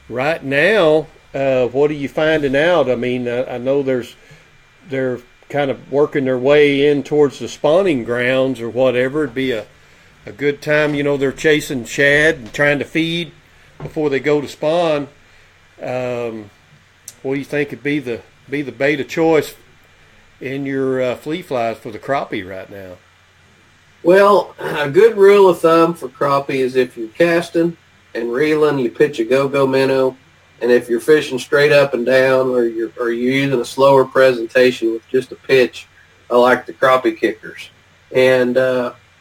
right now, what are you finding out? I mean, I know they're kind of working their way in towards the spawning grounds or whatever. It'd be a good time. They're chasing shad and trying to feed before they go to spawn. What do you think would be the bait of choice in your Fle-Flies for the crappie right now? Well, a good rule of thumb for crappie is if you're casting and reeling, you pitch a go-go minnow, and if you're fishing straight up and down, or you're using a slower presentation with just a pitch, I like the crappie kickers. And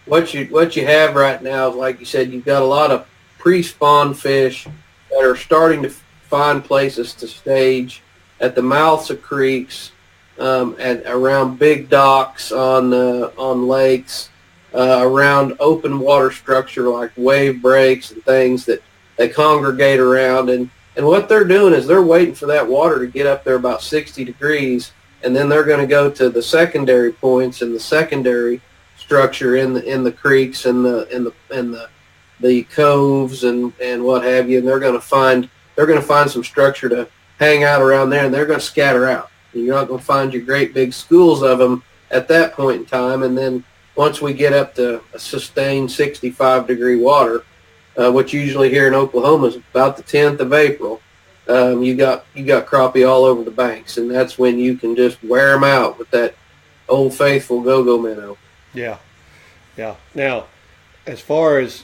what you have right now is, like you said, you've got a lot of pre-spawn fish that are starting to find places to stage at the mouths of creeks, and around big docks on lakes, around open water structure like wave breaks and things that they congregate around. And what they're doing is they're waiting for that water to get up there about 60 degrees, and then they're going to go to the secondary points and the secondary structure in the creeks and the coves and what have you, and they're going to find some structure to hang out around there, and they're going to scatter out. And you're not going to find your great big schools of them at that point in time. And then once we get up to a sustained 65-degree water, which usually here in Oklahoma is about the 10th of April, you got crappie all over the banks, and that's when you can just wear them out with that old faithful go-go minnow. Yeah. Now, as far as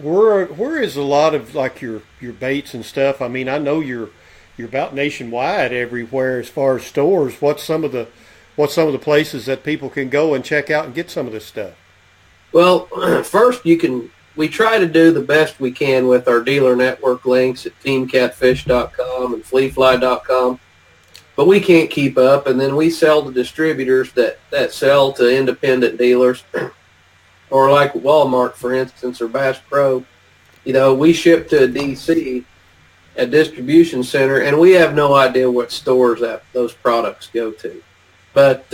where is a lot of like your baits and stuff? I mean, I know you're about nationwide everywhere as far as stores. What's some of the places that people can go and check out and get some of this stuff? Well, first we try to do the best we can with our dealer network links at teamcatfish.com and Fle-Fly.com, but we can't keep up. And then we sell to distributors that sell to independent dealers, or like Walmart, for instance, or Bass Pro. We ship to a DC, a distribution center, and we have no idea what stores that those products go to. But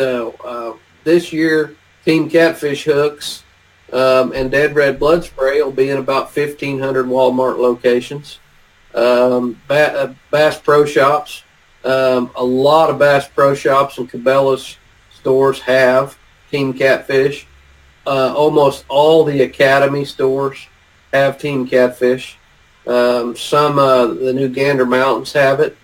this year, Team Catfish hooks and Dead Red Blood Spray will be in about 1,500 Walmart locations. Bass Pro Shops, a lot of Bass Pro Shops and Cabela's stores have Team Catfish. Almost all the Academy stores have Team Catfish. Some the New Gander Mountains have it.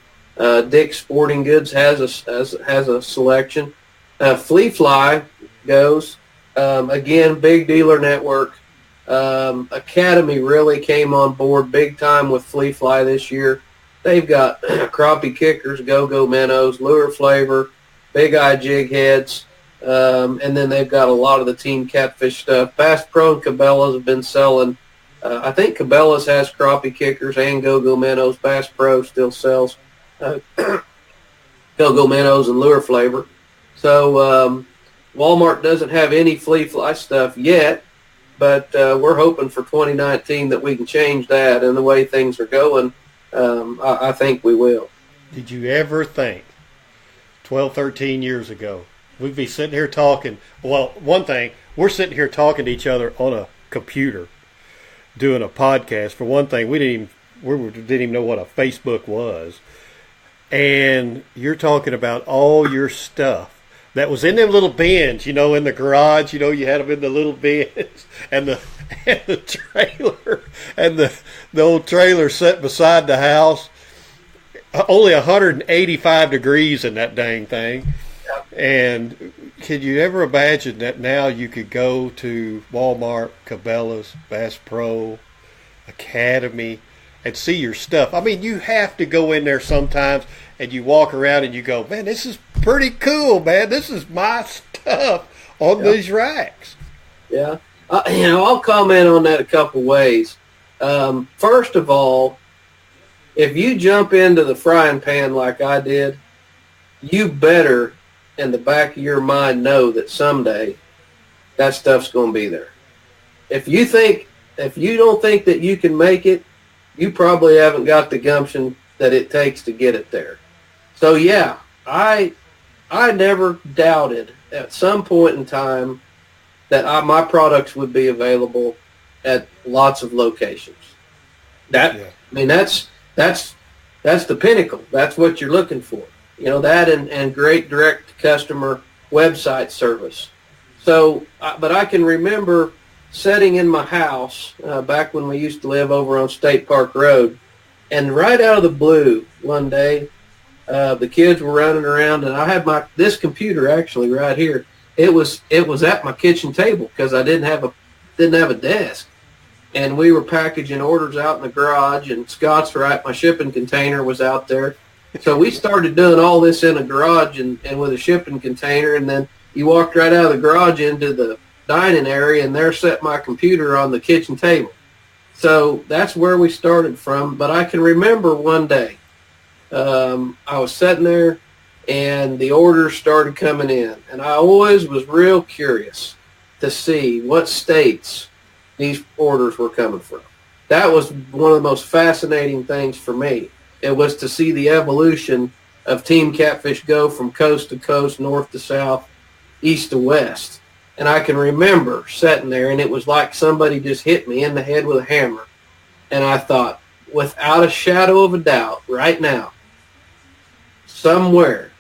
Dick's Sporting Goods has a selection. Fle-Fly goes. Again, big dealer network. Academy really came on board big time with Fle-Fly this year. They've got crappie kickers, go-go minnows, lure flavor, big eye jig heads, and then they've got a lot of the Team Catfish stuff. Bass Pro and Cabela's have been selling. I think Cabela's has crappie kickers and go-go minnows. Bass Pro still sells go-go minnows and lure flavor. So Walmart doesn't have any Fle-Fly stuff yet, but we're hoping for 2019 that we can change that. And the way things are going, I think we will. Did you ever think 12, 13 years ago we'd be sitting here talking? Well, one thing, we're sitting here talking to each other on a computer doing a podcast. For one thing, we didn't even know what a Facebook was. And you're talking about all your stuff that was in them little bins, in the garage. You had them in the little bins, and the trailer, and the old trailer set beside the house. Only 185 degrees in that dang thing. And could you ever imagine that now you could go to Walmart, Cabela's, Bass Pro, Academy, and see your stuff? I mean, you have to go in there sometimes, and you walk around and you go, man, this is pretty cool, man. This is my stuff on these racks. Yeah. I'll comment on that a couple ways. First of all, if you jump into the frying pan like I did, you better in the back of your mind know that someday that stuff's going to be there. If you don't think that you can make it, you probably haven't got the gumption that it takes to get it there. So yeah, I never doubted at some point in time that my products would be available at lots of locations. That's the pinnacle. That's what you're looking for. That and great direct customer website service. So, but I can remember sitting in my house back when we used to live over on State Park Road, and right out of the blue one day, the kids were running around, and I had this computer actually right here. It was at my kitchen table because I didn't have a desk, and we were packaging orders out in the garage, and Scott's right, my shipping container was out there. So we started doing all this in a garage and with a shipping container, and then you walked right out of the garage into the dining area, and there sat my computer on the kitchen table. So that's where we started from. But I can remember one day I was sitting there, and the orders started coming in, and I always was real curious to see what states these orders were coming from. That was one of the most fascinating things for me. It was to see the evolution of Team Catfish Go from coast to coast, north to south, east to west. And I can remember sitting there, and it was like somebody just hit me in the head with a hammer. And I thought, without a shadow of a doubt, right now, somewhere,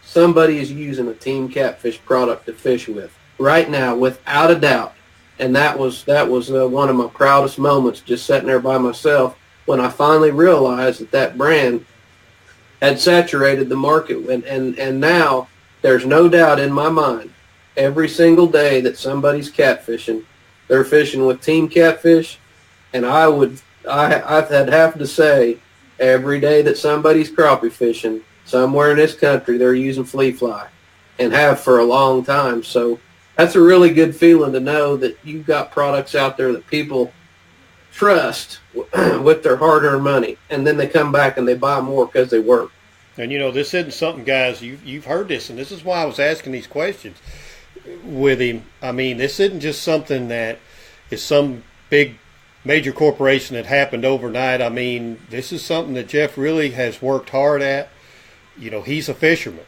somebody is using a Team Catfish product to fish with. Right now, without a doubt. And that was one of my proudest moments, just sitting there by myself, when I finally realized that brand had saturated the market. And now there's no doubt in my mind, every single day that somebody's catfishing, they're fishing with Team Catfish. And I'd have to say, every day that somebody's crappie fishing somewhere in this country, they're using Fle-Fly, and have for a long time. So that's a really good feeling to know that you've got products out there that people trust with their hard-earned money, and then they come back and they buy more because they work. And, this isn't something, guys, you've heard this, and this is why I was asking these questions with him. I mean, this isn't just something that is some big major corporation that happened overnight. I mean, this is something that Jeff really has worked hard at. He's a fisherman,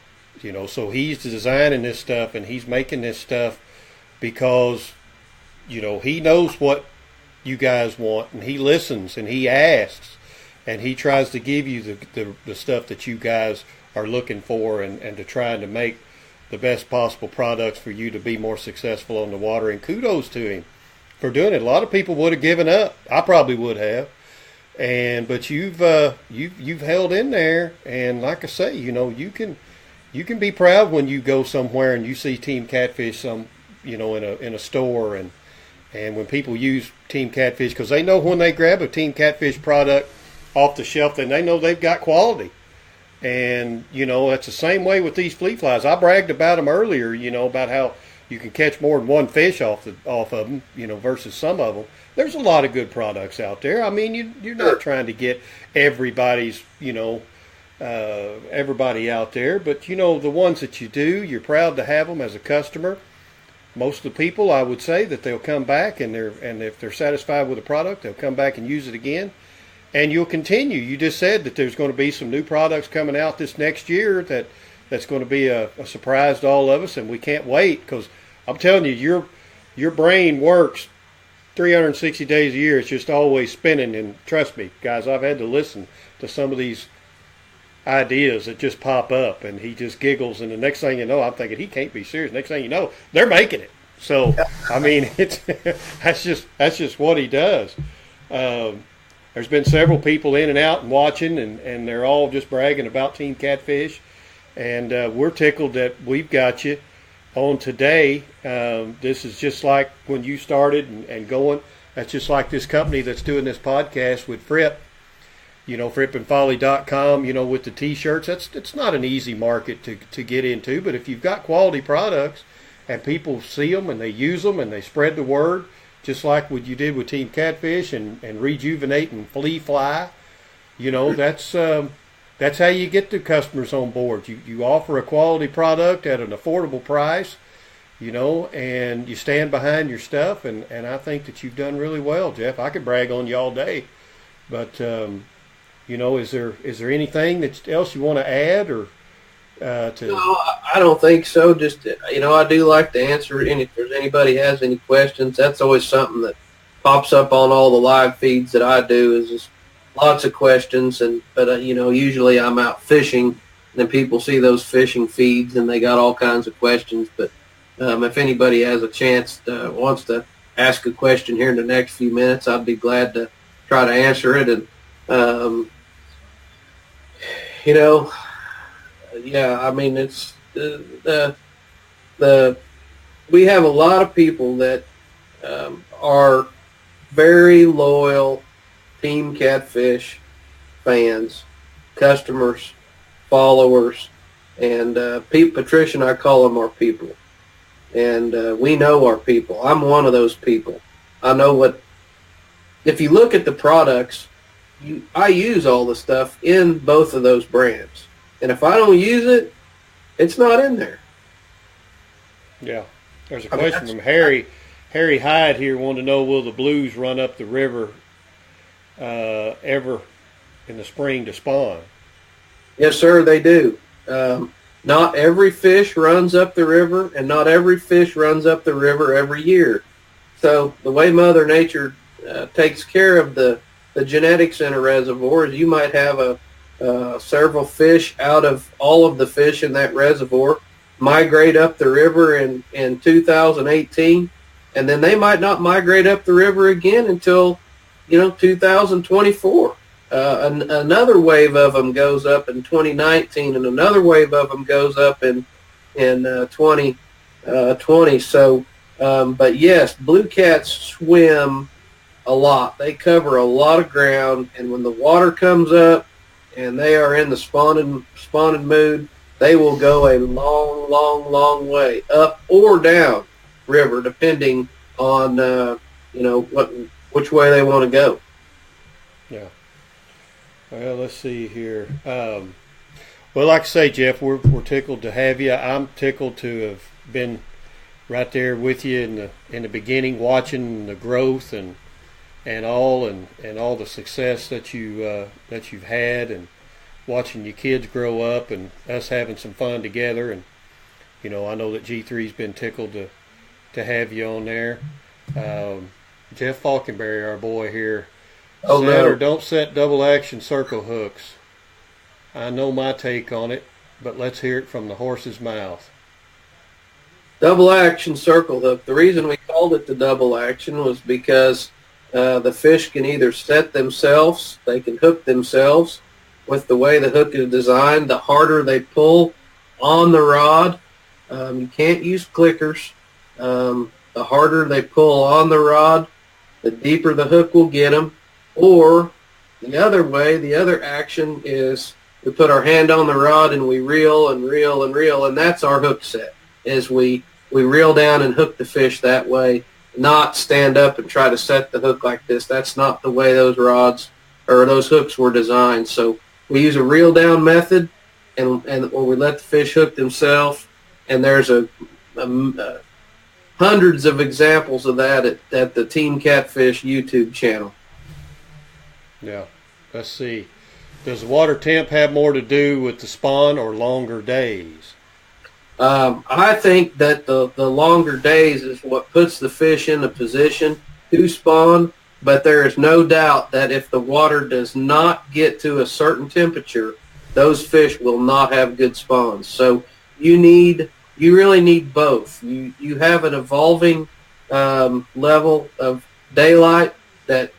so he's designing this stuff and he's making this stuff because, he knows what you guys want, and he listens and he asks and he tries to give you the stuff that you guys are looking for, and to try to make the best possible products for you to be more successful on the water. And kudos to him for doing it. A lot of people would have given up. I probably would have. But you've held in there, and like I say, you can be proud when you go somewhere and you see Team Catfish in a store, and when people use Team Catfish, because they know when they grab a Team Catfish product off the shelf, then they know they've got quality. And that's the same way with these Fle-Flies. I bragged about them earlier, about how you can catch more than one fish off of them, versus some of them. There's a lot of good products out there. I mean, you're not trying to get everybody's, everybody out there, but the ones that you do, you're proud to have them as a customer. Most of the people, I would say that they'll come back, and if they're satisfied with the product, they'll come back and use it again, and you'll continue. You just said that there's going to be some new products coming out this next year that's going to be a surprise to all of us, and we can't wait, because I'm telling you, your brain works 360 days a year. It's just always spinning, and trust me, guys, I've had to listen to some of these ideas that just pop up, and he just giggles, and the next thing you know, I'm thinking, he can't be serious. Next thing you know, they're making it. So, I mean, that's just what he does. There's been several people in and out and watching, and they're all just bragging about Team Catfish, and we're tickled that we've got you on today. This is just like when you started and going. That's just like this company that's doing this podcast with Fripp, frippandfolly.com, with the T-shirts. It's not an easy market to get into, but if you've got quality products and people see them and they use them and they spread the word, just like what you did with Team Catfish and Rejuvenate and Fle-Fly, that's how you get the customers on board. You offer a quality product at an affordable price, and you stand behind your stuff, and I think that you've done really well, Jeff. I could brag on you all day, but is there anything else you want to add or to? No, I don't think so. Just I do like to answer if there's anybody has any questions. That's always something that pops up on all the live feeds that I do, is just lots of questions, but usually I'm out fishing, and then people see those fishing feeds and they got all kinds of questions. But if anybody has a chance wants to ask a question here in the next few minutes, I'd be glad to try to answer it. And I mean, it's we have a lot of people that are very loyal Team Catfish fans, customers, followers, and Patricia and I call them our people. And we know our people. I'm one of those people. I know if you look at the products, I use all the stuff in both of those brands. And if I don't use it, it's not in there. Yeah. There's a question from Harry Hyde here, wanted to know, will the blues run up the river ever in the spring to spawn? Yes, sir, they do. Not every fish runs up the river, and not every fish runs up the river every year. So the way Mother Nature takes care of the genetics in a reservoir is you might have several fish out of all of the fish in that reservoir migrate up the river in 2018, and then they might not migrate up the river again until 2024. Another wave of them goes up in 2019, and another wave of them goes up in 2020. So, but yes, blue cats swim a lot. They cover a lot of ground, and when the water comes up and they are in the spawning mood, they will go a long, long, long way up or down river, depending on which way they want to go. Yeah. Well, let's see here. Well, like I say, Jeff, we're tickled to have you. I'm tickled to have been right there with you in the beginning, watching the growth and all the success that you've had, and watching your kids grow up and us having some fun together. And I know that G3's been tickled to have you on there. Jeff Falkenberry, our boy here. Oh, Set no. or don't set double action circle hooks. I know my take on it, but let's hear it from the horse's mouth. Double action circle hook. The reason we called it the double action was because the fish can either set themselves, they can hook themselves. With the way the hook is designed, the harder they pull on the rod, you can't use clickers. The harder they pull on the rod, the deeper the hook will get them. Or the other way, the other action is we put our hand on the rod and we reel and reel and reel, and that's our hook set, is we reel down and hook the fish that way, not stand up and try to set the hook like this. That's not the way those rods or those hooks were designed. So we use a reel down method, and or we let the fish hook themselves, and there's hundreds of examples of that at the Team Catfish YouTube channel. Yeah. Let's see. Does the water temp have more to do with the spawn or longer days? I think that the longer days is what puts the fish in a position to spawn, but there is no doubt that if the water does not get to a certain temperature, those fish will not have good spawns. So you really need both. You have an evolving level of daylight that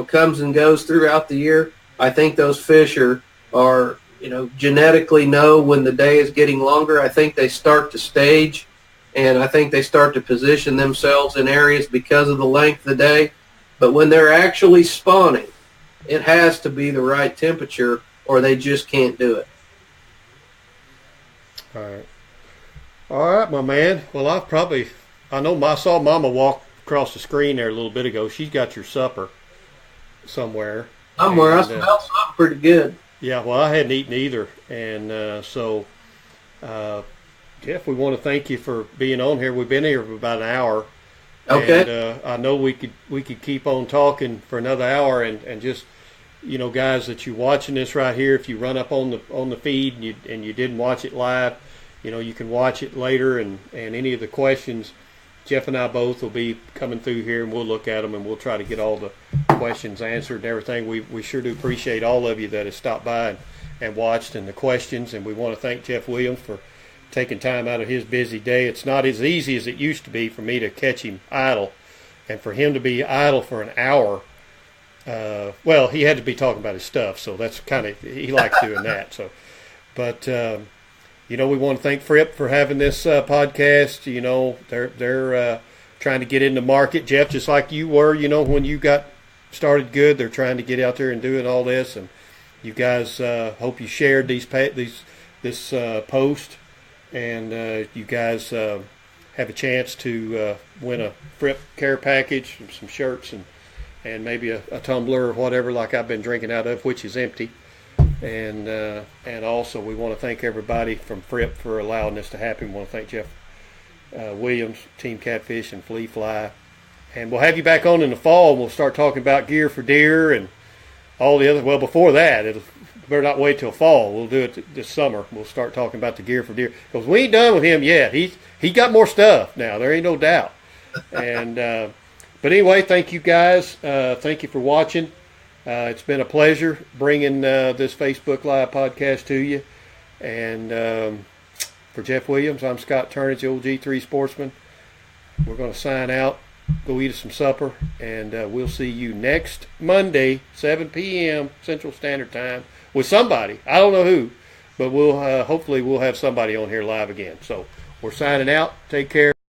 comes and goes throughout the year. I think those fish are genetically know when the day is getting longer. I think they start to stage, and I think they start to position themselves in areas because of the length of the day. But when they're actually spawning, it has to be the right temperature, or they just can't do it. All right, my man. Well, I saw Mama walk across the screen there a little bit ago. She's got your supper somewhere. I smell something pretty good. Yeah, well, I hadn't eaten either, and so Jeff, we want to thank you for being on here. We've been here for about an hour. Okay. And I know we could keep on talking for another hour, and just guys, that you're watching this right here, if you run up on the feed and you didn't watch it live, you can watch it later, and any of the questions, Jeff and I both will be coming through here, and we'll look at them, and we'll try to get all the questions answered and everything. We sure do appreciate all of you that have stopped by and watched, and the questions, and we want to thank Jeff Williams for taking time out of his busy day. It's not as easy as it used to be for me to catch him idle, and for him to be idle for an hour. Well, he had to be talking about his stuff, so that's he likes doing that. So, but we want to thank Fripp for having this podcast. They're trying to get in the market, Jeff, just like you were. When you got started good, they're trying to get out there and doing all this. And you guys, hope you shared this post, and you guys have a chance to win a Fripp care package, some shirts, and maybe a tumbler or whatever, like I've been drinking out of, which is empty. And also we want to thank everybody from Fripp for allowing this to happen. We want to thank Jeff Williams, Team Catfish, and Fle-Fly. And we'll have you back on in the fall, and we'll start talking about gear for deer and all the other. Well, before that, better not wait till fall. We'll do it this summer. We'll start talking about the gear for deer because we ain't done with him yet. He got more stuff now. There ain't no doubt. And but anyway, thank you guys. Thank you for watching. It's been a pleasure bringing this Facebook Live podcast to you. And for Jeff Williams, I'm Scott Turnage, the old G3 Sportsman. We're going to sign out, go eat us some supper, and we'll see you next Monday, 7 p.m. Central Standard Time with somebody. I don't know who, but we'll hopefully we'll have somebody on here live again. So we're signing out. Take care.